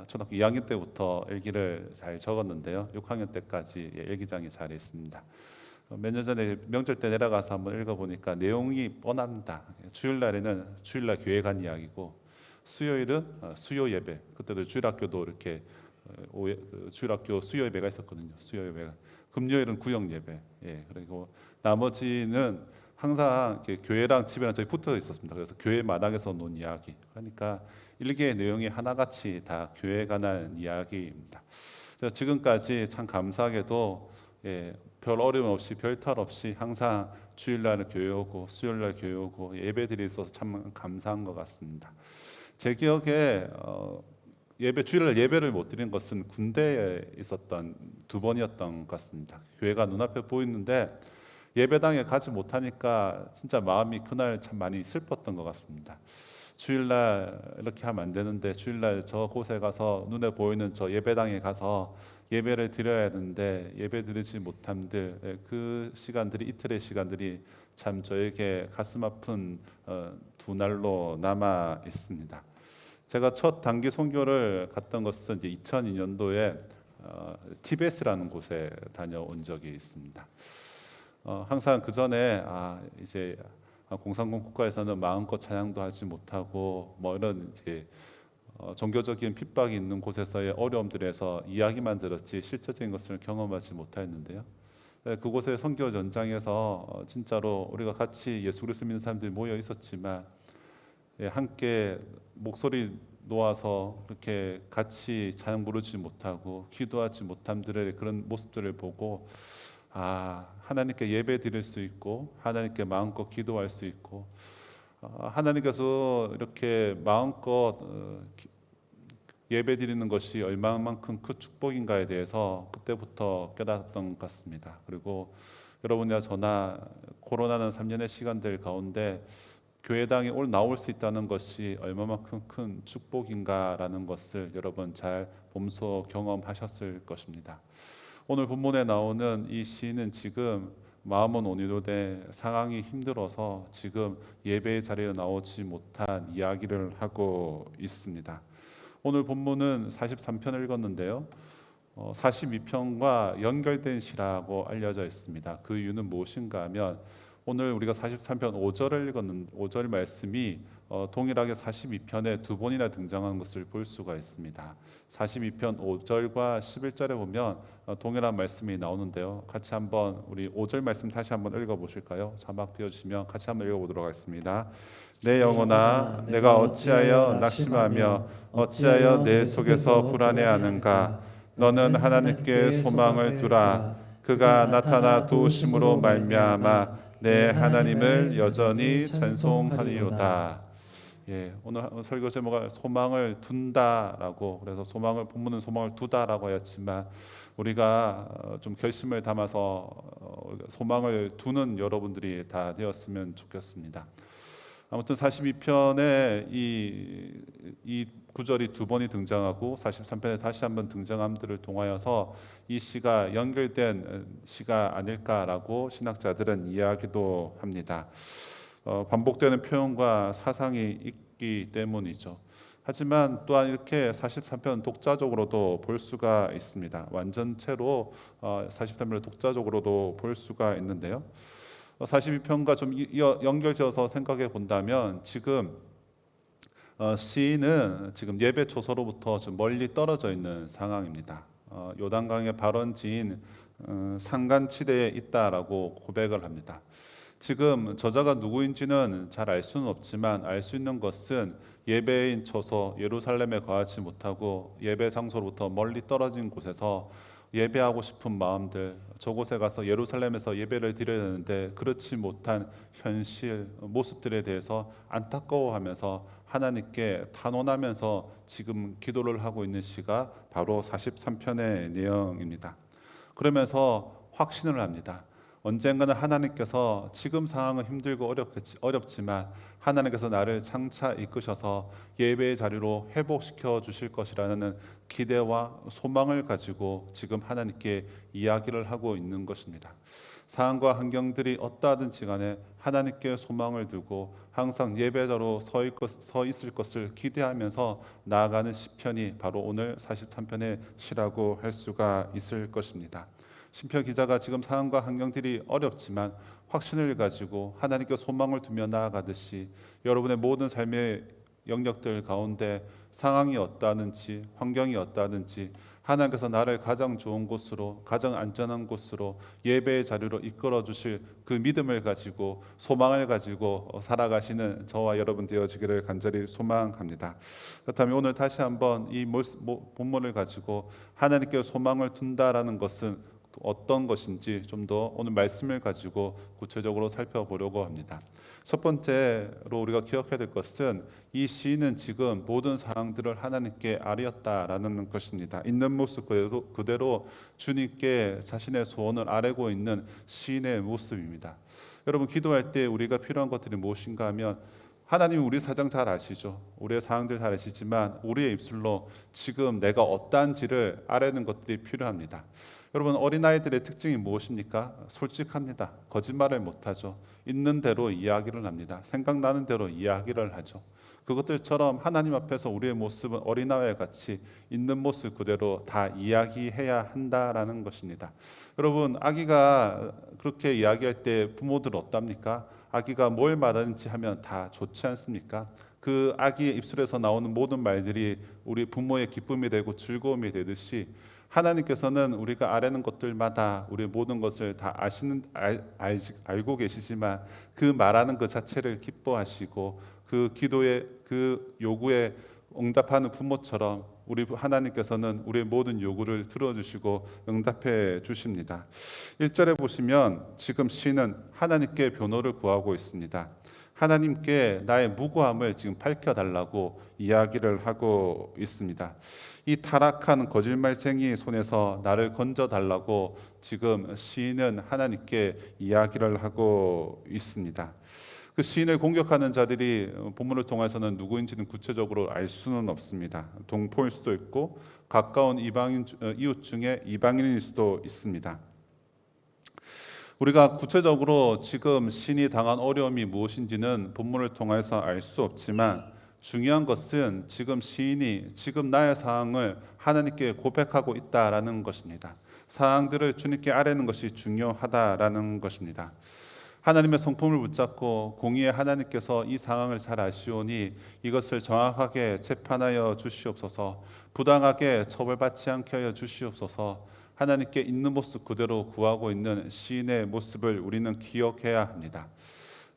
초등학교 2학년 때부터 일기를 잘 적었는데요. 6학년 때까지 일기장이 잘 있습니다. 몇 년 전에 명절 때 내려가서 한번 읽어보니까 내용이 뻔합니다. 주일날에는 주일날 교회 간 이야기고, 수요일은 수요 예배. 그때도 주일학교도 이렇게 주일학교 수요 예배가 있었거든요. 수요 예배가. 금요일은 구역 예배. 예, 그리고 나머지는 항상 이렇게 교회랑 집이랑 저희 붙어 있었습니다. 그래서 교회 마당에서 논 이야기. 그러니까 일기의 내용이 하나같이 다 교회에 관한 이야기입니다. 그래서 지금까지 참 감사하게도 별 어려움 없이 별 탈 없이 항상 주일날 교회 오고 수요일날 교회 오고 예배드리 있어서 참 감사한 것 같습니다. 제 기억에 주일날 예배를 못 드린 것은 군대에 있었던 2번이었던 것 같습니다. 교회가 눈앞에 보이는데 예배당에 가지 못하니까 진짜 마음이 그날 참 많이 슬펐던 것 같습니다. 주일날 이렇게 하면 안 되는데, 주일날 저 곳에 가서 눈에 보이는 저 예배당에 가서 예배를 드려야 하는데 예배 드리지 못함들, 그 시간들이, 이틀의 시간들이 참 저에게 가슴 아픈 2날로 남아 있습니다. 제가 첫 단기 선교를 갔던 것은 이제 2002년도에 티베트라는 곳에 다녀온 적이 있습니다. 항상 그 전에 이제 공산군 국가에서는 마음껏 찬양도 하지 못하고 뭐 이런 이제 종교적인 핍박이 있는 곳에서의 어려움들에서 이야기만 들었지 실제적인 것을 경험하지 못했는데요. 그곳의 선교 전장에서 진짜로 우리가 같이 예수 그리스도 믿는 사람들이 모여 있었지만 함께 목소리 놓아서 그렇게 같이 찬양 부르지 못하고 기도하지 못함들의 그런 모습들을 보고, 하나님께 예배 드릴 수 있고 하나님께 마음껏 기도할 수 있고 하나님께서 이렇게 마음껏 예배 드리는 것이 얼마만큼 큰 축복인가에 대해서 그때부터 깨달았던 것 같습니다. 그리고 여러분이나 저나 코로나는 3년의 시간들 가운데 교회당에 나올 수 있다는 것이 얼마만큼 큰 축복인가라는 것을 여러분 잘 몸소 경험하셨을 것입니다. 오늘 본문에 나오는 이 시인은 지금 마음은 온유로되 상황이 힘들어서 지금 예배의 자리에 나오지 못한 이야기를 하고 있습니다. 오늘 본문은 43편을 읽었는데요. 42편과 연결된 시라고 알려져 있습니다. 그 이유는 무엇인가 하면 오늘 우리가 43편 5절을 읽었는 5절 말씀이 동일하게 42편에 2번이나 등장한 것을 볼 수가 있습니다. 42편 5절과 11절에 보면 동일한 말씀이 나오는데요. 같이 한번 우리 5절 말씀 다시 한번 읽어보실까요? 자막 띄워주시면 같이 한번 읽어보도록 하겠습니다. 내 영혼아, 내가 어찌하여 낙심하며 어찌하여 내 속에서 불안해하는가? 너는 하나님께 소망을 두라. 그가 나타나 도우심으로 말미암아 내 하나님을 여전히 찬송하리로다. 오늘 설교 제목은 소망을 둔다라고, 그래서 본문은 소망을 두다라고 하였지만 우리가 좀 결심을 담아서 소망을 두는 여러분들이 다 되었으면 좋겠습니다. 아무튼 42편에 이 구절이 2번이 등장하고 43편에 다시 한번 등장함들을 통하여서 이 시가 연결된 시가 아닐까라고 신학자들은 이야기도 합니다. 반복되는 표현과 사상이 있기 때문이죠. 하지만 또한 이렇게 43편 독자적으로도 볼 수가 있습니다. 완전체로 43편을 독자적으로도 볼 수가 있는데요. 42편과 좀 연결지어서 생각해 본다면 지금 시인은 지금 예배 초소로부터 좀 멀리 떨어져 있는 상황입니다. 요단강의 발원지인 산간치대에 있다라고 고백을 합니다. 지금 저자가 누구인지는 잘 알 수는 없지만 알 수 있는 것은 예배인 초소 예루살렘에 거하지 못하고 예배 장소로부터 멀리 떨어진 곳에서 예배하고 싶은 마음들, 저곳에 가서 예루살렘에서 예배를 드려야 되는데 그렇지 못한 현실 모습들에 대해서 안타까워하면서 하나님께 탄원하면서 지금 기도를 하고 있는 시가 바로 43편의 내용입니다. 그러면서 확신을 합니다. 언젠가는 하나님께서 지금 상황은 힘들고 어렵지만 하나님께서 나를 장차 이끄셔서 예배의 자리로 회복시켜 주실 것이라는 기대와 소망을 가지고 지금 하나님께 이야기를 하고 있는 것입니다. 상황과 환경들이 어떠하든지 간에 하나님께 소망을 두고 항상 예배자로 서 있을 것을 기대하면서 나아가는 시편이 바로 오늘 43편의 시라고 할 수가 있을 것입니다. 시편 기자가 지금 상황과 환경들이 어렵지만 확신을 가지고 하나님께 소망을 두며 나아가듯이 여러분의 모든 삶의 영역들 가운데 상황이 어떠하든지 환경이 어떠하든지 하나님께서 나를 가장 좋은 곳으로, 가장 안전한 곳으로, 예배의 자리로 이끌어 주실 그 믿음을 가지고 소망을 가지고 살아가시는 저와 여러분 되어지기를 간절히 소망합니다. 그렇다면 오늘 다시 한번 이 본문을 가지고 하나님께 소망을 둔다라는 것은 어떤 것인지 좀 더 오늘 말씀을 가지고 구체적으로 살펴보려고 합니다. 첫 번째로 우리가 기억해야 될 것은 이 시인은 지금 모든 상황들을 하나님께 아뢰었다라는 것입니다. 있는 모습 그대로 주님께 자신의 소원을 아뢰고 있는 시인의 모습입니다. 여러분, 기도할 때 우리가 필요한 것들이 무엇인가 하면 하나님 우리 사정 잘 아시죠. 우리의 상황들 잘 아시지만 우리의 입술로 지금 내가 어떠한지를 아뢰는 것들이 필요합니다. 여러분, 어린아이들의 특징이 무엇입니까? 솔직합니다. 거짓말을 못하죠. 있는 대로 이야기를 합니다. 생각나는 대로 이야기를 하죠. 그것들처럼 하나님 앞에서 우리의 모습은 어린아이와 같이 있는 모습 그대로 다 이야기해야 한다라는 것입니다. 여러분, 아기가 그렇게 이야기할 때 부모들 어떻습니까? 아기가 뭘 말하는지 하면 다 좋지 않습니까? 그 아기의 입술에서 나오는 모든 말들이 우리 부모의 기쁨이 되고 즐거움이 되듯이 하나님께서는 우리가 아뢰는 것들마다 우리 모든 것을 다 알고 계시지만 그 말하는 것 자체를 기뻐하시고 그 기도의 그 요구에 응답하는 부모처럼 우리 하나님께서는 우리의 모든 요구를 들어주시고 응답해 주십니다. 1절에 보시면 지금 시인은 하나님께 변호를 구하고 있습니다. 하나님께 나의 무고함을 지금 밝혀달라고 이야기를 하고 있습니다. 이 타락한 거짓말쟁이 손에서 나를 건져달라고 지금 시인은 하나님께 이야기를 하고 있습니다. 그 시인을 공격하는 자들이 본문을 통해서는 누구인지는 구체적으로 알 수는 없습니다. 동포일 수도 있고 가까운 이웃 중에 이방인일 수도 있습니다. 우리가 구체적으로 지금 시인이 당한 어려움이 무엇인지는 본문을 통해서 알 수 없지만 중요한 것은 지금 시인이 지금 나의 상황을 하나님께 고백하고 있다라는 것입니다. 상황들을 주님께 아뢰는 것이 중요하다라는 것입니다. 하나님의 성품을 붙잡고 공의의 하나님께서 이 상황을 잘 아시오니 이것을 정확하게 재판하여 주시옵소서, 부당하게 처벌받지 않게 하여 주시옵소서. 하나님께 있는 모습 그대로 구하고 있는 시인의 모습을 우리는 기억해야 합니다.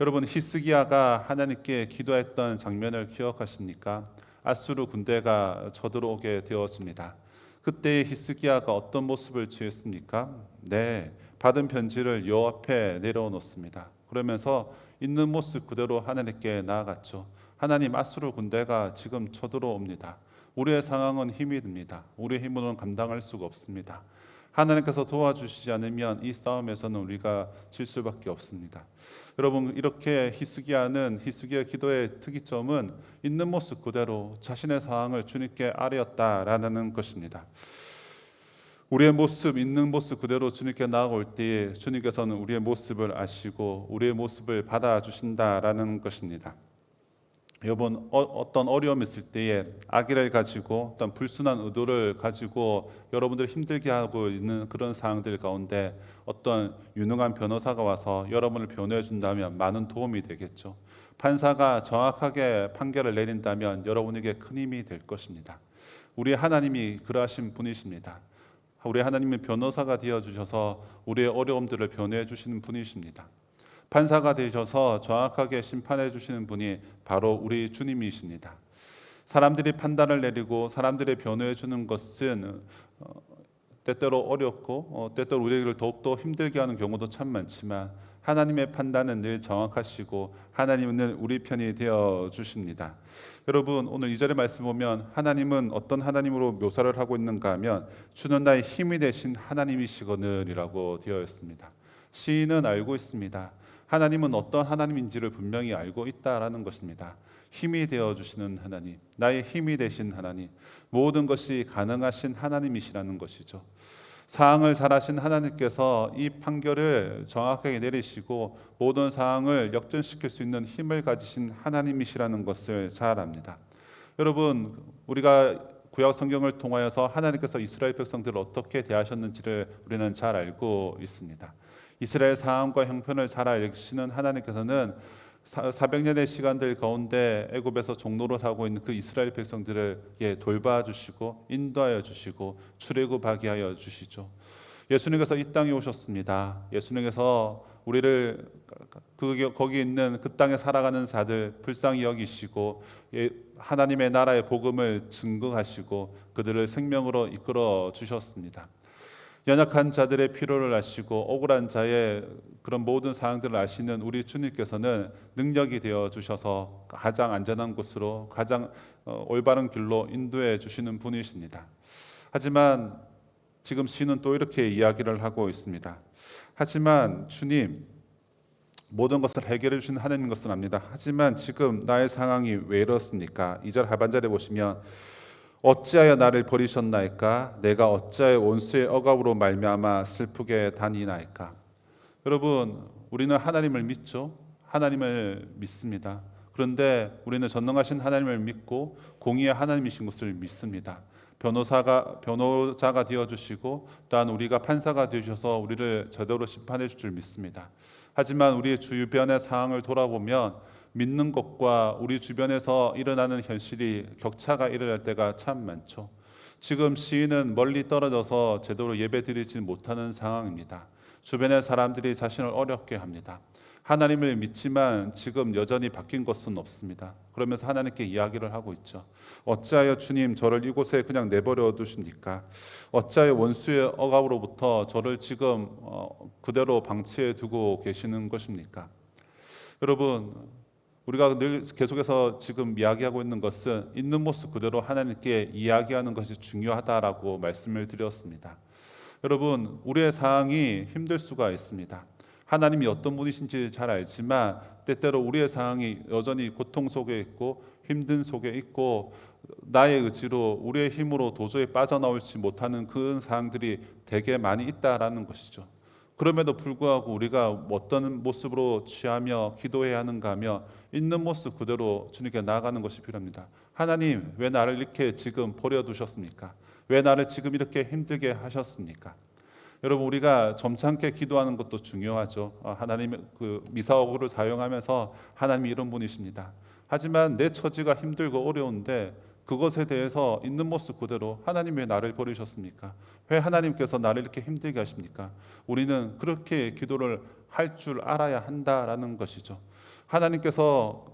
여러분, 히스기야가 하나님께 기도했던 장면을 기억하십니까? 아수르 군대가 쳐들어오게 되었습니다. 그때 히스기야가 어떤 모습을 취했습니까? 네, 받은 편지를 여 앞에 내려놓습니다. 그러면서 있는 모습 그대로 하나님께 나아갔죠. 하나님, 아수르 군대가 지금 쳐들어옵니다. 우리의 상황은 힘이 듭니다. 우리의 힘으로는 감당할 수가 없습니다. 하나님께서 도와주시지 않으면 이 싸움에서는 우리가 질 수밖에 없습니다. 여러분, 이렇게 히스기야 기도의 특이점은 있는 모습 그대로 자신의 상황을 주님께 아뢰었다라는 것입니다. 우리의 모습, 있는 모습 그대로 주님께 나아올 때에 주님께서는 우리의 모습을 아시고 우리의 모습을 받아주신다라는 것입니다. 여러분, 어떤 어려움이 있을 때에 악의를 가지고 어떤 불순한 의도를 가지고 여러분들 힘들게 하고 있는 그런 상황들 가운데 어떤 유능한 변호사가 와서 여러분을 변호해 준다면 많은 도움이 되겠죠. 판사가 정확하게 판결을 내린다면 여러분에게 큰 힘이 될 것입니다. 우리 하나님이 그러하신 분이십니다. 우리 하나님은 변호사가 되어 주셔서 우리의 어려움들을 변호해 주시는 분이십니다. 판사가 되셔서 정확하게 심판해 주시는 분이 바로 우리 주님이십니다. 사람들이 판단을 내리고 사람들의 변호해 주는 것은 때때로 어렵고 때때로 우리를 더욱더 힘들게 하는 경우도 참 많지만 하나님의 판단은 늘 정확하시고 하나님은 늘 우리 편이 되어 주십니다. 여러분, 오늘 2절의 말씀 보면 하나님은 어떤 하나님으로 묘사를 하고 있는가 하면 주는 나의 힘이 되신 하나님이시거늘이라고 되어 있습니다. 시인은 알고 있습니다. 하나님은 어떤 하나님인지를 분명히 알고 있다라는 것입니다. 힘이 되어주시는 하나님, 나의 힘이 되신 하나님, 모든 것이 가능하신 하나님이시라는 것이죠. 사항을 잘 아신 하나님께서 이 판결을 정확하게 내리시고 모든 사항을 역전시킬 수 있는 힘을 가지신 하나님이시라는 것을 잘 압니다. 여러분, 우리가 구약 성경을 통하여서 하나님께서 이스라엘 백성들을 어떻게 대하셨는지를 우리는 잘 알고 있습니다. 이스라엘 상황과 형편을 잘 아시는 하나님께서는 400년의 시간들 가운데 애굽에서 종로로 살고 있는 그 이스라엘 백성들을 돌봐주시고 인도하여 주시고 출애굽하게 하여 주시죠. 예수님께서 이 땅에 오셨습니다. 예수님께서 우리를 거기 있는 그 땅에 살아가는 자들 불쌍히 여기시고 하나님의 나라의 복음을 증거하시고 그들을 생명으로 이끌어 주셨습니다. 연약한 자들의 필요를 아시고 억울한 자의 그런 모든 사항들을 아시는 우리 주님께서는 능력이 되어 주셔서 가장 안전한 곳으로 가장 올바른 길로 인도해 주시는 분이십니다. 하지만 지금 시는 또 이렇게 이야기를 하고 있습니다. 하지만 주님, 모든 것을 해결해 주신 하나님인 것은 압니다. 하지만 지금 나의 상황이 왜 이렇습니까? 2절 하반절에 보시면 어찌하여 나를 버리셨나이까? 내가 어찌하여 원수의 억압으로 말미암아 슬프게 다니나이까? 여러분, 우리는 하나님을 믿죠. 하나님을 믿습니다. 그런데 우리는 전능하신 하나님을 믿고 공의의 하나님이신 것을 믿습니다. 변호자가 되어 주시고 또한 우리가 판사가 되셔서 우리를 제대로 심판해 줄 줄 믿습니다. 하지만 우리의 주변의 상황을 돌아보면 믿는 것과 우리 주변에서 일어나는 현실이 격차가 일어날 때가 참 많죠. 지금 시인은 멀리 떨어져서 제대로 예배드리지 못하는 상황입니다. 주변의 사람들이 자신을 어렵게 합니다. 하나님을 믿지만 지금 여전히 바뀐 것은 없습니다. 그러면서 하나님께 이야기를 하고 있죠. 어찌하여 주님 저를 이곳에 그냥 내버려 두십니까? 어찌하여 원수의 억압으로부터 저를 지금 그대로 방치해 두고 계시는 것입니까? 여러분, 우리가 늘 계속해서 지금 이야기하고 있는 것은 있는 모습 그대로 하나님께 이야기하는 것이 중요하다라고 말씀을 드렸습니다. 여러분, 우리의 상황이 힘들 수가 있습니다. 하나님이 어떤 분이신지 잘 알지만 때때로 우리의 상황이 여전히 고통 속에 있고 힘든 속에 있고 나의 의지로 우리의 힘으로 도저히 빠져나올지 못하는 그런 상황들이 되게 많이 있다라는 것이죠. 그럼에도 불구하고 우리가 어떤 모습으로 취하며 기도해야 하는가 하며 있는 모습 그대로 주님께 나아가는 것이 필요합니다. 하나님, 왜 나를 이렇게 지금 버려두셨습니까? 왜 나를 지금 이렇게 힘들게 하셨습니까? 여러분, 우리가 점잖게 기도하는 것도 중요하죠. 하나님의 그 미사오구를 사용하면서 하나님이 이런 분이십니다. 하지만 내 처지가 힘들고 어려운데 그것에 대해서 있는 모습 그대로 하나님 왜 나를 버리셨습니까? 왜 하나님께서 나를 이렇게 힘들게 하십니까? 우리는 그렇게 기도를 할 줄 알아야 한다라는 것이죠. 하나님께서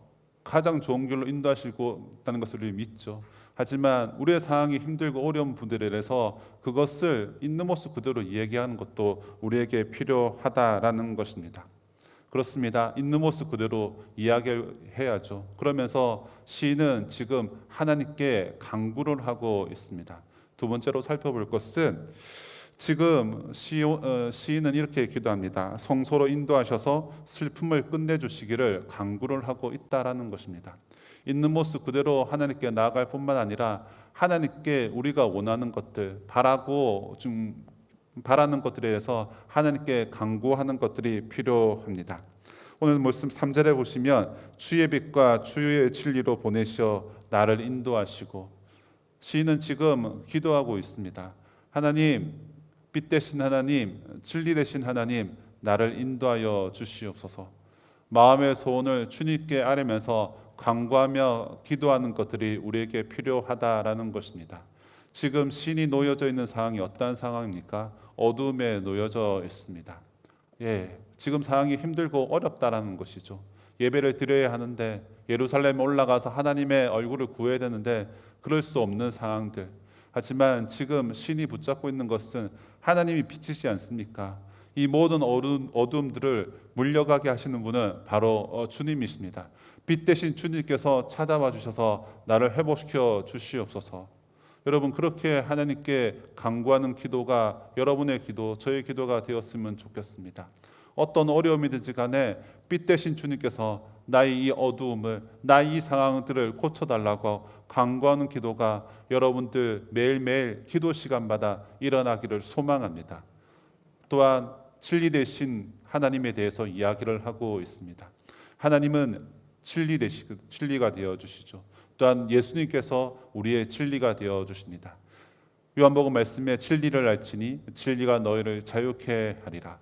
가장 좋은 길로 인도하시고 있다는 것을 우리 믿죠. 하지만 우리의 상황이 힘들고 어려운 분들에 대해서 그것을 있는 모습 그대로 얘기하는 것도 우리에게 필요하다라는 것입니다. 그렇습니다. 있는 모습 그대로 이야기해야죠. 그러면서 시인은 지금 하나님께 간구를 하고 있습니다. 두 번째로 살펴볼 것은 지금 시인은 이렇게 기도합니다. 성소로 인도하셔서 슬픔을 끝내주시기를 간구를 하고 있다라는 것입니다. 있는 모습 그대로 하나님께 나아갈 뿐만 아니라 하나님께 우리가 원하는 것들, 바라는 것들에 대해서 하나님께 간구하는 것들이 필요합니다. 오늘 말씀 3절에 보시면 주의 빛과 주의 진리로 보내셔 나를 인도하시고, 시인은 지금 기도하고 있습니다. 하나님, 빛 되신 하나님, 진리 되신 하나님, 나를 인도하여 주시옵소서. 마음의 소원을 주님께 아뢰면서 간구하며 기도하는 것들이 우리에게 필요하다라는 것입니다. 지금 신이 놓여져 있는 상황이 어떠한 상황입니까? 어둠에 놓여져 있습니다. 지금 상황이 힘들고 어렵다라는 것이죠. 예배를 드려야 하는데 예루살렘에 올라가서 하나님의 얼굴을 구해야 되는데 그럴 수 없는 상황들. 하지만 지금 신이 붙잡고 있는 것은 하나님이 빛이지 않습니까? 이 모든 어둠들을 물려가게 하시는 분은 바로 주님이십니다. 빛 대신 주님께서 찾아와 주셔서 나를 회복시켜 주시옵소서. 여러분, 그렇게 하나님께 간구하는 기도가 여러분의 기도, 저의 기도가 되었으면 좋겠습니다. 어떤 어려움이든지 간에 빛 대신 주님께서 나의 이 어두움을, 나의 이 상황들을 고쳐달라고 간구하는 기도가 여러분들 매일매일 기도 시간마다 일어나기를 소망합니다. 또한 진리 되신 하나님에 대해서 이야기를 하고 있습니다. 하나님은 진리가 되어 주시죠. 또한 예수님께서 우리의 진리가 되어 주십니다. 요한복음 말씀에 진리를 알지니 진리가 너희를 자유케 하리라.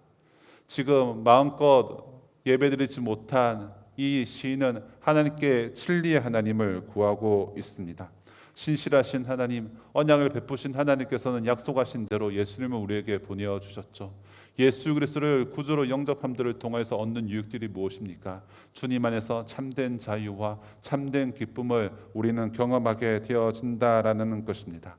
지금 마음껏 예배드리지 못한 이 시인은 하나님께 진리의 하나님을 구하고 있습니다. 신실하신 하나님, 언약을 베푸신 하나님께서는 약속하신 대로 예수님을 우리에게 보내주셨죠. 예수 그리스도를 구주로 영접함들을 통해서 얻는 유익들이 무엇입니까? 주님 안에서 참된 자유와 참된 기쁨을 우리는 경험하게 되어진다라는 것입니다.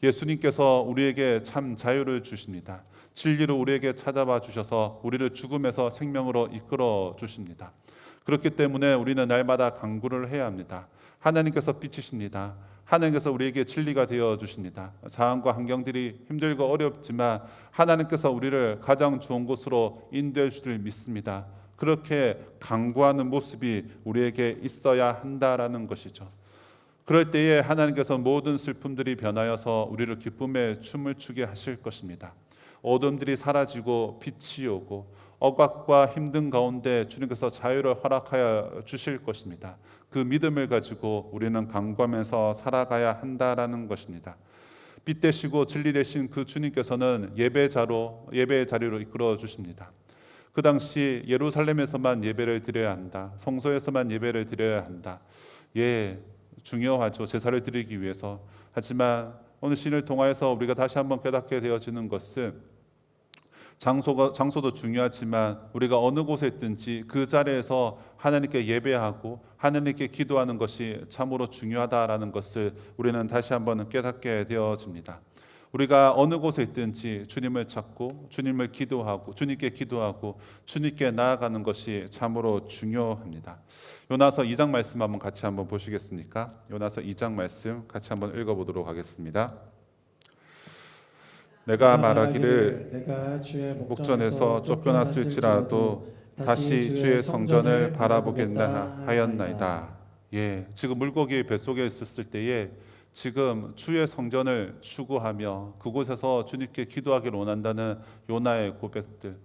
예수님께서 우리에게 참 자유를 주십니다. 진리로 우리에게 찾아와 주셔서 우리를 죽음에서 생명으로 이끌어 주십니다. 그렇기 때문에 우리는 날마다 간구를 해야 합니다. 하나님께서 빛이십니다. 하나님께서 우리에게 진리가 되어 주십니다. 상황과 환경들이 힘들고 어렵지만 하나님께서 우리를 가장 좋은 곳으로 인도해 주실 믿습니다. 그렇게 간구하는 모습이 우리에게 있어야 한다라는 것이죠. 그럴 때에 하나님께서 모든 슬픔들이 변하여서 우리를 기쁨의 춤을 추게 하실 것입니다. 어둠들이 사라지고 빛이 오고 억압과 힘든 가운데 주님께서 자유를 허락하여 주실 것입니다. 그 믿음을 가지고 우리는 간구하면서 살아가야 한다라는 것입니다. 빛 되시고 진리 되신 그 주님께서는 예배의 자리로 이끌어 주십니다. 그 당시 예루살렘에서만 예배를 드려야 한다. 성소에서만 예배를 드려야 한다. 중요하죠. 제사를 드리기 위해서. 하지만 오늘 신을 통하여서 우리가 다시 한번 깨닫게 되어지는 것은 장소도 중요하지만 우리가 어느 곳에 있든지 그 자리에서 하나님께 예배하고 하나님께 기도하는 것이 참으로 중요하다라는 것을 우리는 다시 한번 깨닫게 되어집니다. 우리가 어느 곳에 있든지 주님을 찾고 주님께 기도하고 주님께 나아가는 것이 참으로 중요합니다. 요나서 2장 말씀 한번 같이 한번 보시겠습니까? 요나서 2장 말씀 같이 한번 읽어보도록 하겠습니다. 내가 말하기를 내가 주의 목전에서 쫓겨났을지라도 다시 주의 성전을 바라보겠나 하였나이다. 지금 물고기 뱃속에 있었을 때에 지금 주의 성전을 추구하며 그곳에서 주님께 기도하기를 원한다는 요나의 고백들.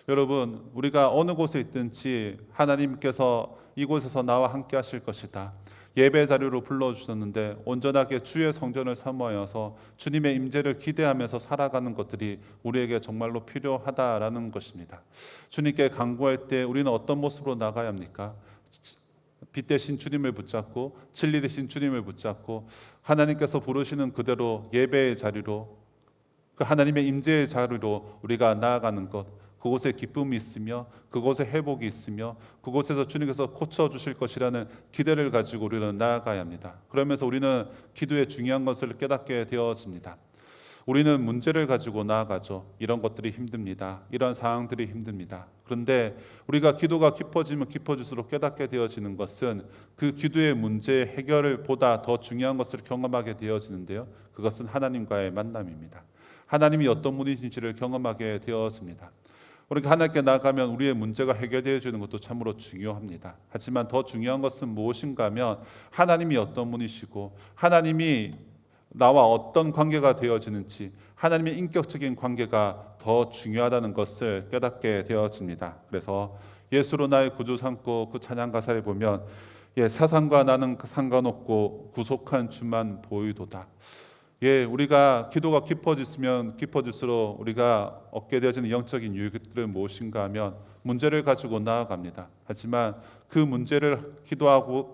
여러분, 우리가 어느 곳에 있든지 하나님께서 이곳에서 나와 함께 하실 것이다. 예배 자리로 불러주셨는데 온전하게 주의 성전을 사모하여서 주님의 임재를 기대하면서 살아가는 것들이 우리에게 정말로 필요하다라는 것입니다. 주님께 간구할 때 우리는 어떤 모습으로 나가야 합니까? 빛 대신 주님을 붙잡고 진리 대신 주님을 붙잡고 하나님께서 부르시는 그대로 예배의 자리로, 그 하나님의 임재의 자리로 우리가 나아가는 것, 그곳에 기쁨이 있으며 그곳에 회복이 있으며 그곳에서 주님께서 고쳐주실 것이라는 기대를 가지고 우리는 나아가야 합니다. 그러면서 우리는 기도의 중요한 것을 깨닫게 되어집니다. 우리는 문제를 가지고 나아가죠. 이런 것들이 힘듭니다. 이런 상황들이 힘듭니다. 그런데 우리가 기도가 깊어지면 깊어질수록 깨닫게 되어지는 것은 그 기도의 문제 해결을 보다 더 중요한 것을 경험하게 되어지는데요. 그것은 하나님과의 만남입니다. 하나님이 어떤 분이신지를 경험하게 되어집니다. 우리가 하나님께 나아가면 우리의 문제가 해결되어지는 것도 참으로 중요합니다. 하지만 더 중요한 것은 무엇인가 하면 하나님이 어떤 분이시고 하나님이 나와 어떤 관계가 되어지는지, 하나님의 인격적인 관계가 더 중요하다는 것을 깨닫게 되어집니다. 그래서 예수로 나의 구주 삼고 그 찬양 가사를 보면 사상과 나는 상관없고 구속한 주만 보이도다. 우리가 기도가 깊어지면 깊어질수록 우리가 얻게 되어지는 영적인 유익들은 무엇인가 하면 문제를 가지고 나아갑니다. 하지만 그 문제를 기도하고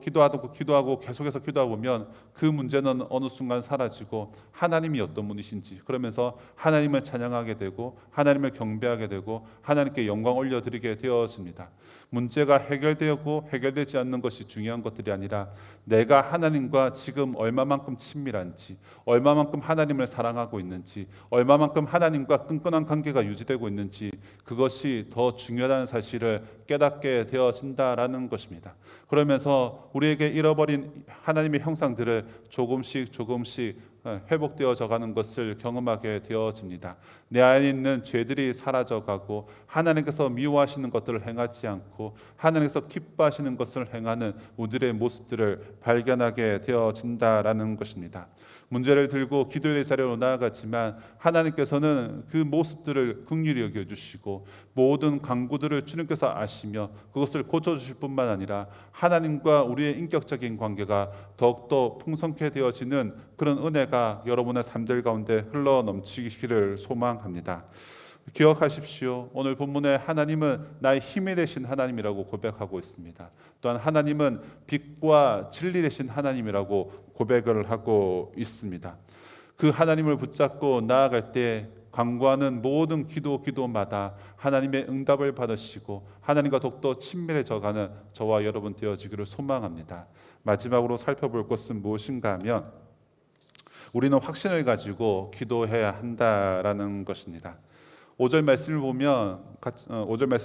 계속해서 기도하고 보면 그 문제는 어느 순간 사라지고 하나님이 어떤 분이신지, 그러면서 하나님을 찬양하게 되고 하나님을 경배하게 되고 하나님께 영광 올려드리게 되어집니다. 문제가 해결되고 해결되지 않는 것이 중요한 것들이 아니라 내가 하나님과 지금 얼마만큼 친밀한지, 얼마만큼 하나님을 사랑하고 있는지, 얼마만큼 하나님과 끈끈한 관계가 유지되고 있는지, 그것이 더 중요하다는 사실을 깨닫게 되어진다라는 것입니다. 그러면서 우리에게 잃어버린 하나님의 형상들을 조금씩 회복되어져 가는 것을 경험하게 되어집니다. 내 안에 있는 죄들이 사라져가고 하나님께서 미워하시는 것들을 행하지 않고 하나님께서 기뻐하시는 것을 행하는 우리들의 모습들을 발견하게 되어진다라는 것입니다. 문제를 들고 기도의 자리로 나아갔지만 하나님께서는 그 모습들을 긍휼히 여겨주시고 모든 강구들을 주님께서 아시며 그것을 고쳐주실 뿐만 아니라 하나님과 우리의 인격적인 관계가 더욱더 풍성케 되어지는 그런 은혜가 여러분의 삶들 가운데 흘러넘치기를 소망합니다. 기억하십시오. 오늘 본문에 하나님은 나의 힘이 되신 하나님이라고 고백하고 있습니다. 또한 하나님은 빛과 진리 되신 하나님이라고 고백을 하고 있습니다. 그 하나님을 붙잡고 나아갈 때 간구하는 모든 기도마다 하나님의 응답을 받으시고 하나님과 더욱더 친밀해져가는 저와 여러분 되어지기를 소망합니다. 마지막으로 살펴볼 것은 무엇인가 하면 우리는 확신을 가지고 기도해야 한다라는 것입니다. 5절 말씀을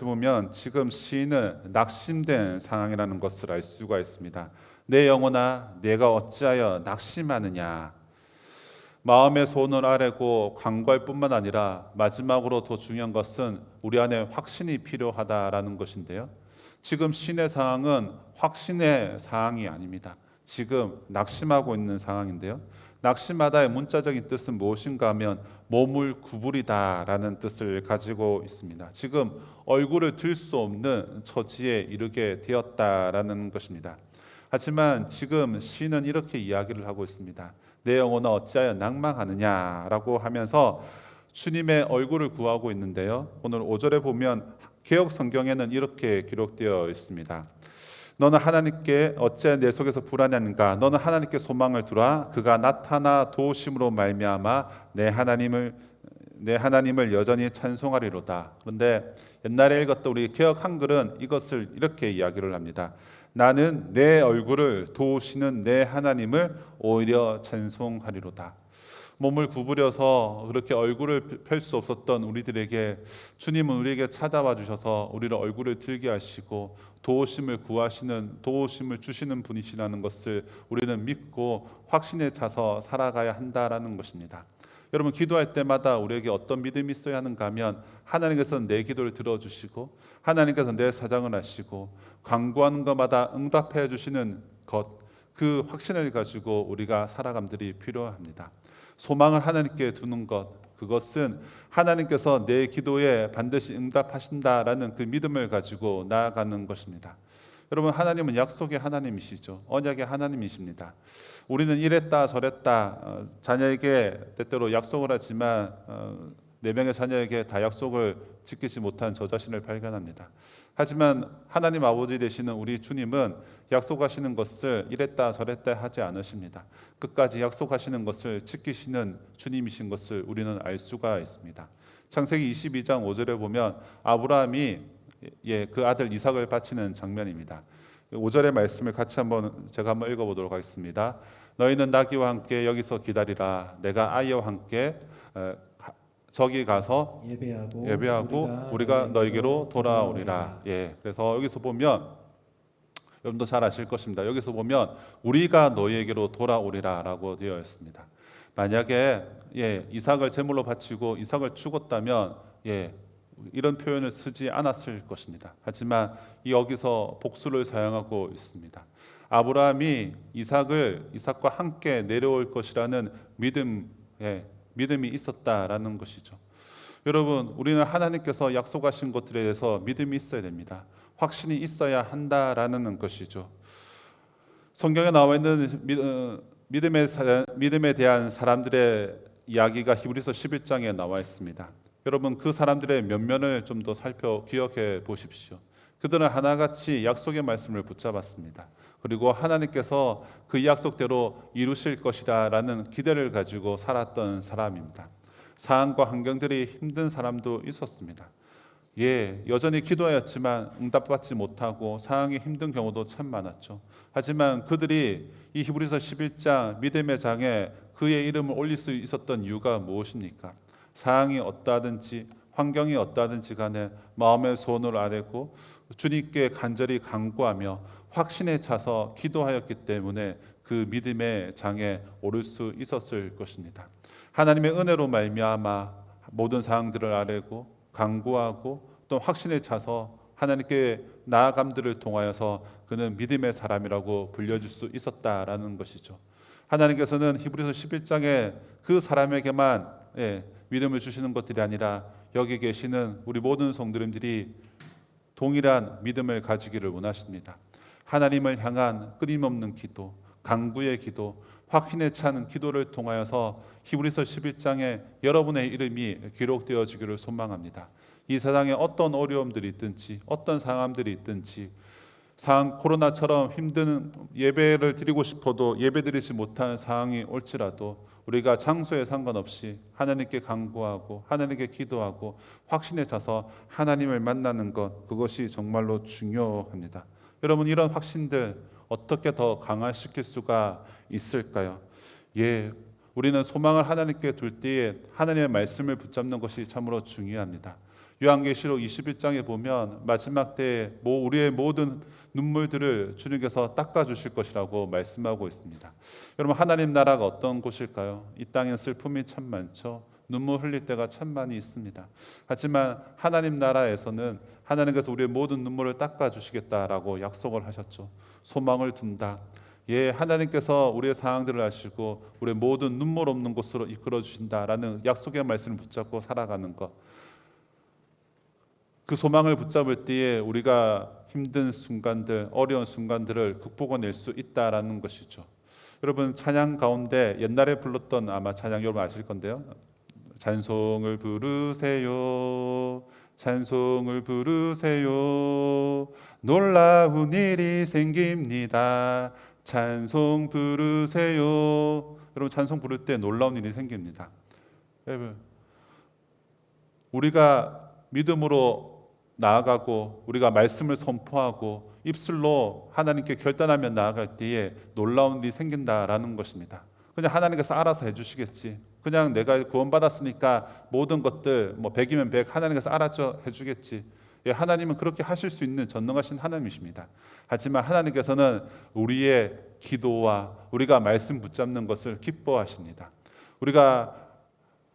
보면 지금 시인은 낙심된 상황이라는 것을 알 수가 있습니다. 내 영혼아 내가 어찌하여 낙심하느냐. 마음의 소원을 아뢰고 간구할 뿐만 아니라 마지막으로 더 중요한 것은 우리 안에 확신이 필요하다라는 것인데요. 지금 시인의 상황은 확신의 상황이 아닙니다. 지금 낙심하고 있는 상황인데요. 낙심하다의 문자적인 뜻은 무엇인가 하면 몸을 구부리다라는 뜻을 가지고 있습니다. 지금 얼굴을 들 수 없는 처지에 이르게 되었다라는 것입니다. 하지만 지금 시인은 이렇게 이야기를 하고 있습니다. 내 영혼아 어찌하여 낭망하느냐라고 하면서 주님의 얼굴을 구하고 있는데요. 오늘 5절에 보면 개역 성경에는 이렇게 기록되어 있습니다. 너는 하나님께 어찌 내 속에서 불안해하는가? 너는 하나님께 소망을 두라. 그가 나타나 도우심으로 말미암아 내 하나님을 여전히 찬송하리로다. 그런데 옛날에 읽었던 우리 개역 한글은 이것을 이렇게 이야기를 합니다. 나는 내 얼굴을 도우시는 내 하나님을 오히려 찬송하리로다. 몸을 구부려서 그렇게 얼굴을 펼 수 없었던 우리들에게 주님은 우리에게 찾아와 주셔서 우리를 얼굴을 들게 하시고 도우심을 주시는 분이시라는 것을 우리는 믿고 확신에 차서 살아가야 한다라는 것입니다. 여러분 기도할 때마다 우리에게 어떤 믿음이 있어야 하는가 하면 하나님께서 내 기도를 들어주시고 하나님께서 내 사정을 아시고 간구하는 것마다 응답해 주시는 것, 그 확신을 가지고 우리가 살아감들이 필요합니다. 소망을 하나님께 두는 것, 그것은 하나님께서 내 기도에 반드시 응답하신다라는 그 믿음을 가지고 나아가는 것입니다. 여러분 하나님은 약속의 하나님이시죠. 언약의 하나님이십니다. 우리는 이랬다 저랬다 자녀에게 때때로 약속을 하지만 4명의 자녀에게 다 약속을 지키지 못한 저 자신을 발견합니다. 하지만 하나님 아버지 되시는 우리 주님은 약속하시는 것을 이랬다 저랬다 하지 않으십니다. 끝까지 약속하시는 것을 지키시는 주님이신 것을 우리는 알 수가 있습니다. 창세기 22장 5절에 보면 아브라함이 그 아들 이삭을 바치는 장면입니다. 5절의 말씀을 같이 제가 한번 읽어보도록 하겠습니다. 너희는 나귀와 함께 여기서 기다리라. 내가 아이와 함께 저기 가서 예배하고 우리가 너에게로 돌아오리라. 그래서 여기서 보면 여러분도 잘 아실 것입니다. 여기서 보면 우리가 너희에게로 돌아오리라라고 되어 있습니다. 만약에 이삭을 제물로 바치고 이삭을 죽었다면 이런 표현을 쓰지 않았을 것입니다. 하지만 여기서 복수를 사용하고 있습니다. 아브라함이 이삭과 함께 내려올 것이라는 믿음이 있었다라는 것이죠. 여러분, 우리는 하나님께서 약속하신 것들에 대해서 믿음이 있어야 됩니다. 확신이 있어야 한다라는 것이죠. 성경에 나와 있는 믿음에 대한 사람들의 이야기가 히브리서 11장에 나와 있습니다. 여러분 그 사람들의 면면을 좀 더 기억해 보십시오. 그들은 하나같이 약속의 말씀을 붙잡았습니다. 그리고 하나님께서 그 약속대로 이루실 것이라는 기대를 가지고 살았던 사람입니다. 상황과 환경들이 힘든 사람도 있었습니다. 여전히 기도하였지만 응답받지 못하고 상황이 힘든 경우도 참 많았죠. 하지만 그들이 이 히브리서 11장 믿음의 장에 그의 이름을 올릴 수 있었던 이유가 무엇입니까? 상황이 어떠하든지 환경이 어떠하든지 간에 마음의 소원을 아뢰고 주님께 간절히 간구하며 확신에 차서 기도하였기 때문에 그 믿음의 장에 오를 수 있었을 것입니다. 하나님의 은혜로 말미암아 모든 사항들을 아뢰고 간구하고 또 확신에 차서 하나님께 나아감들을 통하여서 그는 믿음의 사람이라고 불려질 수 있었다라는 것이죠. 하나님께서는 히브리서 11장에 그 사람에게만 믿음을 주시는 것들이 아니라 여기 계시는 우리 모든 성도님들이 동일한 믿음을 가지기를 원하십니다. 하나님을 향한 끊임없는 기도, 간구의 기도, 확신에 찬 기도를 통하여서 히브리서 11장에 여러분의 이름이 기록되어지기를 소망합니다. 이 세상에 어떤 어려움들이 있든지 어떤 상황들이 있든지 코로나처럼 힘든 예배를 드리고 싶어도 예배드리지 못하는 상황이 올지라도 우리가 장소에 상관없이 하나님께 간구하고 하나님께 기도하고 확신에 차서 하나님을 만나는 것, 그것이 정말로 중요합니다. 여러분, 이런 확신들 어떻게 더 강화시킬 수가 있을까요? 우리는 소망을 하나님께 둘 때에 하나님의 말씀을 붙잡는 것이 참으로 중요합니다. 요한계시록 21장에 보면 마지막 때에 우리의 모든 눈물들을 주님께서 닦아주실 것이라고 말씀하고 있습니다. 여러분, 하나님 나라가 어떤 곳일까요? 이 땅엔 슬픔이 참 많죠. 눈물 흘릴 때가 참 많이 있습니다. 하지만 하나님 나라에서는 하나님께서 우리의 모든 눈물을 닦아주시겠다라고 약속을 하셨죠. 소망을 둔다. 하나님께서 우리의 상황들을 아시고 우리의 모든 눈물 없는 곳으로 이끌어 주신다라는 약속의 말씀을 붙잡고 살아가는 것. 그 소망을 붙잡을 때에 우리가 힘든 순간들, 어려운 순간들을 극복해낼 수 있다라는 것이죠. 여러분, 찬양 가운데 옛날에 불렀던 아마 찬양 여러분 아실 건데요. 찬송을 부르세요, 찬송을 부르세요, 놀라운 일이 생깁니다. 찬송 부르세요. 여러분, 찬송 부를 때 놀라운 일이 생깁니다. 여러분, 우리가 믿음으로 나아가고 우리가 말씀을 선포하고 입술로 하나님께 결단하며 나아갈 때에 놀라운 일이 생긴다라는 것입니다. 그냥 하나님께서 알아서 해주시겠지. 그냥 내가 구원받았으니까 모든 것들 100이면 100 하나님께서 알아서 해주겠지. 하나님은 그렇게 하실 수 있는 전능하신 하나님이십니다. 하지만 하나님께서는 우리의 기도와 우리가 말씀 붙잡는 것을 기뻐하십니다.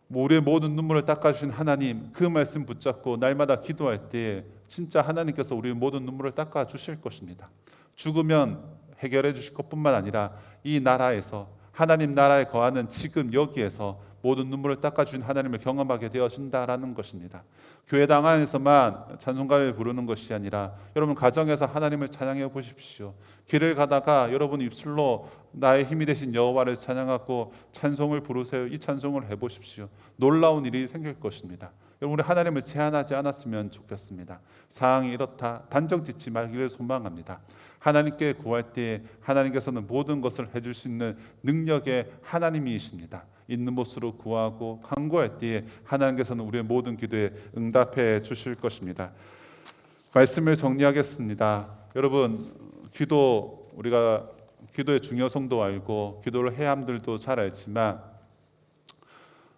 우리의 모든 눈물을 닦아주신 하나님, 그 말씀 붙잡고 날마다 기도할 때 진짜 하나님께서 우리의 모든 눈물을 닦아주실 것입니다. 죽으면 해결해 주실 것뿐만 아니라 이 나라에서 하나님 나라에 거하는 지금 여기에서 모든 눈물을 닦아주신 하나님을 경험하게 되어진다라는 것입니다. 교회당 안에서만 찬송가를 부르는 것이 아니라 여러분 가정에서 하나님을 찬양해 보십시오. 길을 가다가 여러분 입술로 나의 힘이 되신 여호와를 찬양하고 찬송을 부르세요. 이 찬송을 해보십시오. 놀라운 일이 생길 것입니다. 여러분, 우리 하나님을 제한하지 않았으면 좋겠습니다. 상황이 이렇다 단정 짓지 말기를 소망합니다. 하나님께 구할 때 하나님께서는 모든 것을 해줄 수 있는 능력의 하나님이십니다. 있는 곳으로 구하고 간구할 때에 하나님께서는 우리의 모든 기도에 응답해 주실 것입니다. 말씀을 정리하겠습니다. 여러분, 우리가 기도의 중요성도 알고 기도를 해야 함들도 잘 알지만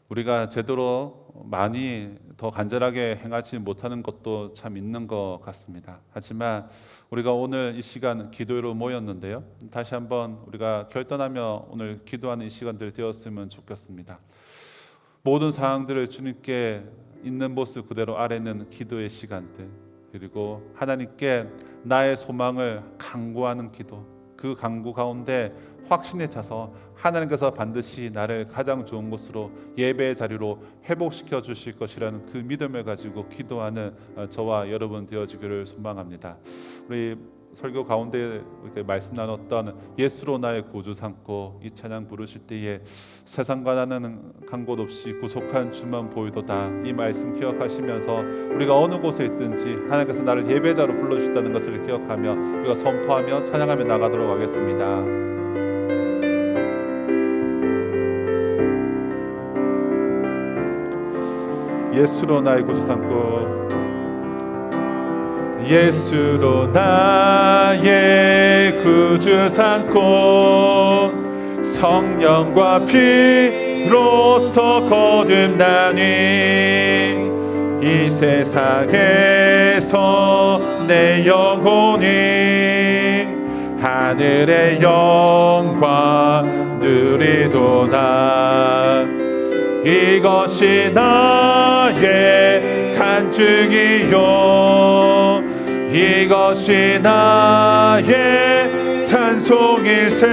우리가 제대로 많이 더 간절하게 행하지 못하는 것도 참 있는 것 같습니다. 하지만 우리가 오늘 이 시간 기도로 모였는데요, 다시 한번 우리가 결단하며 오늘 기도하는 이 시간들 되었으면 좋겠습니다. 모든 상황들을 주님께 있는 모습 그대로 아뢰는 기도의 시간들, 그리고 하나님께 나의 소망을 간구하는 기도, 그 간구 가운데 확신에 차서 하나님께서 반드시 나를 가장 좋은 곳으로 예배의 자리로 회복시켜 주실 것이라는 그 믿음을 가지고 기도하는 저와 여러분 되어지기를 소망합니다. 우리 설교 가운데 이렇게 말씀 나눴던 예수로 나의 구주 삼고 이 찬양 부르실 때에 세상과 나는 간 곳 없이 구속한 주만 보이도다, 이 말씀 기억하시면서 우리가 어느 곳에 있든지 하나님께서 나를 예배자로 불러주셨다는 것을 기억하며 우리가 선포하며 찬양하며 나가도록 하겠습니다. 예수로 나의 구주 삼고, 예수로 나의 구주 삼고, 성령과 피로서 거듭나니 이 세상에서 내 영혼이 하늘의 영광 누리도다. 이것이 나의 간증이요 이것이 나의 찬송일세.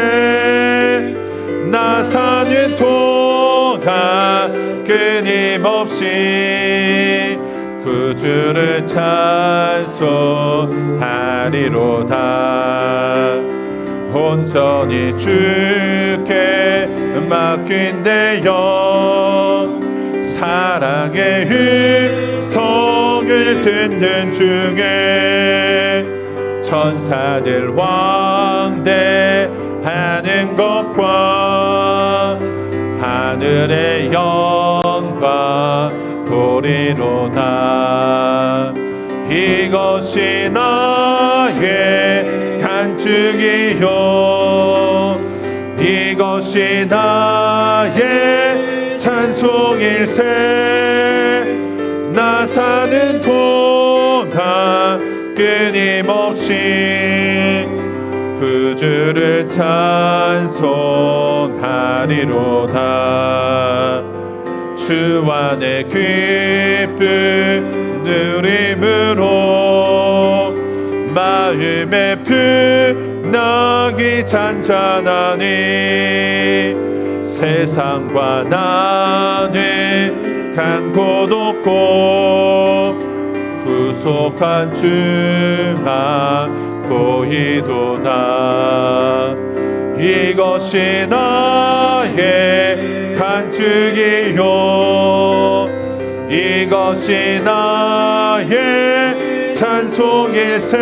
나 사는 동안 끊임없이 구주를 찬송하리로다. 온전히 주께 맡긴 내 영 사랑의 음성을 듣는 중에 천사들 왕대하는 것과 하늘의 영광 보리로다. 이것이 나의 간증이요 이것이 나의 찬송일세. 나 사는 동안 끊임없이 구주를 찬송하리로다. 주 안에 기쁨 누림으로 마음의 풍랑이 잔잔하니 세상과 나는 간 곳 없고 구속한 주만 보이도다. 이것이 나의 간증이요 이것이 나의 찬송일세.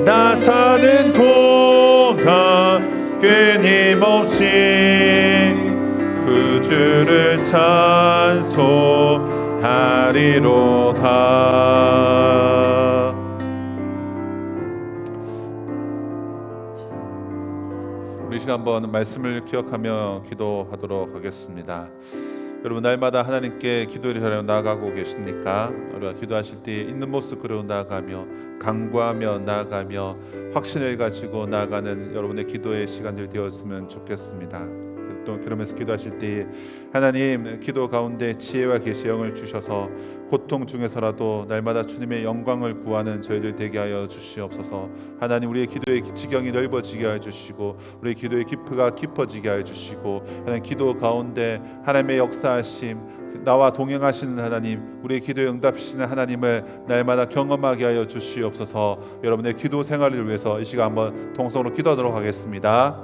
나 사는 동안 끊임없이 구주를 찬송하리로다. 우리 시간 한번 말씀을 기억하며 기도하도록 하겠습니다. 여러분 날마다 하나님께 기도를 하려 나아가고 계십니까? 우리가 기도하실 때 있는 모습 그대로 나아가며 간구하며 나아가며 확신을 가지고 나아가는 여러분의 기도의 시간들 되었으면 좋겠습니다. 또 그러면서 기도하실 때 하나님 기도 가운데 지혜와 계시의 영을 주셔서 고통 중에서라도 날마다 주님의 영광을 구하는 저희들 되게 하여 주시옵소서. 하나님 우리의 기도의 지경이 넓어지게 하여 주시고 우리의 기도의 깊이가 깊어지게 하여 주시고 하나님 기도 가운데 하나님의 역사하심 나와 동행하시는 하나님 우리의 기도에 응답하시는 하나님을 날마다 경험하게 하여 주시옵소서. 여러분의 기도 생활을 위해서 이 시간 한번 통성으로 기도하도록 하겠습니다.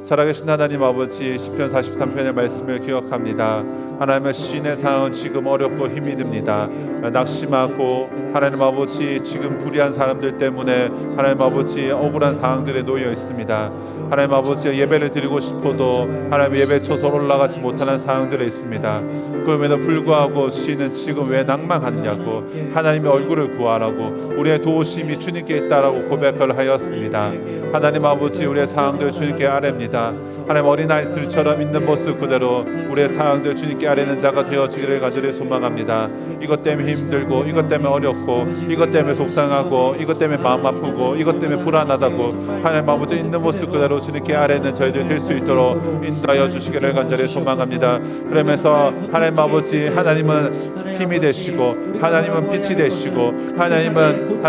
살아계신 하나님 아버지 시편 43편의 말씀을 기억합니다. 하나님의 시인의 상황은 지금 어렵고 힘이 듭니다. 낙심하고 하나님 아버지 지금 불의한 사람들 때문에 하나님 아버지 억울한 상황들에 놓여 있습니다. 하나님 아버지 예배를 드리고 싶어도 하나님 예배 초소 올라가지 못하는 상황들에 있습니다. 그럼에도 불구하고 시인은 지금 왜 낭망하느냐고 하나님의 얼굴을 구하라고 우리의 도우심이 주님께 있다라고 고백을 하였습니다. 하나님 아버지 우리의 상황들 주님께 아뢰입니다. 하나님 어린아이들처럼 있는 모습 그대로 우리의 상황들 주님께 아뢰는 자가 되어지기를 간절히 소망합니다. 이것 때문에 힘들고 이것 때문에 어렵고 이것 때문에 속상하고 이것 때문에 마음 아프고 이것 때문에 불안하다고 하나님 아버지 있는 모습 그대로 주님께 아뢰는 저희들 될 수 있도록 인도하여 주시기를 간절히 소망합니다. 그러면서 하나님 아버지 하나님은 힘이 되시고 하나님은 빛이 되시고 하나님은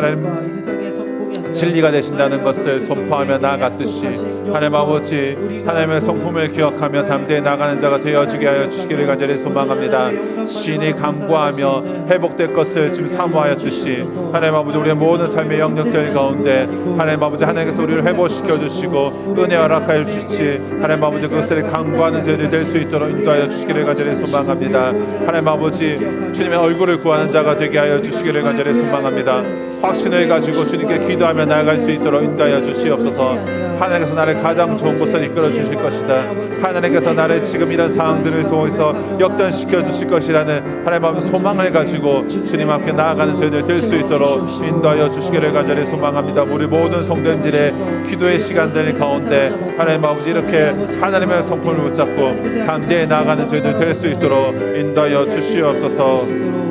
진리가 되신다는 것을 선포하며 나아갔듯이 하나님 아버지 하나님의 성품을 기억하며 담대히 나가는 자가 되어지게 하여 주시기를 간절히 소망합니다. 신이 간구하며 회복될 것을 지금 사모하였듯이 하나님 아버지 우리의 모든 삶의 영역들 가운데 하나님 아버지 하나님께서 우리를 회복시켜 주시고 은혜 허락하여 주시지 하나님 아버지 그것을 간구하는 자들이 될 수 있도록 인도하여 주시기를 간절히 소망합니다. 하나님 아버지 주님의 얼굴을 구하는 자가 되게 하여 주시기를 간절히 소망합니다. 확신을 가지고 주님께 기도하며 나아갈 수 있도록 인도하여 주시옵소서. 하나님께서 나를 가장 좋은 곳을 이끌어 주실 것이다. 하나님께서 나를 지금 이런 상황들을 통해서 역전시켜 주실 것이라는 하나님 아버지 소망을 가지고 주님 앞에 나아가는 저희들 될 수 있도록 인도하여 주시기를 간절히 소망합니다. 우리 모든 성도님들의 기도의 시간들 가운데 하나님 아버지 이렇게 하나님의 성품을 붙잡고 담대히 나아가는 저희들 될 수 있도록 인도하여 주시옵소서.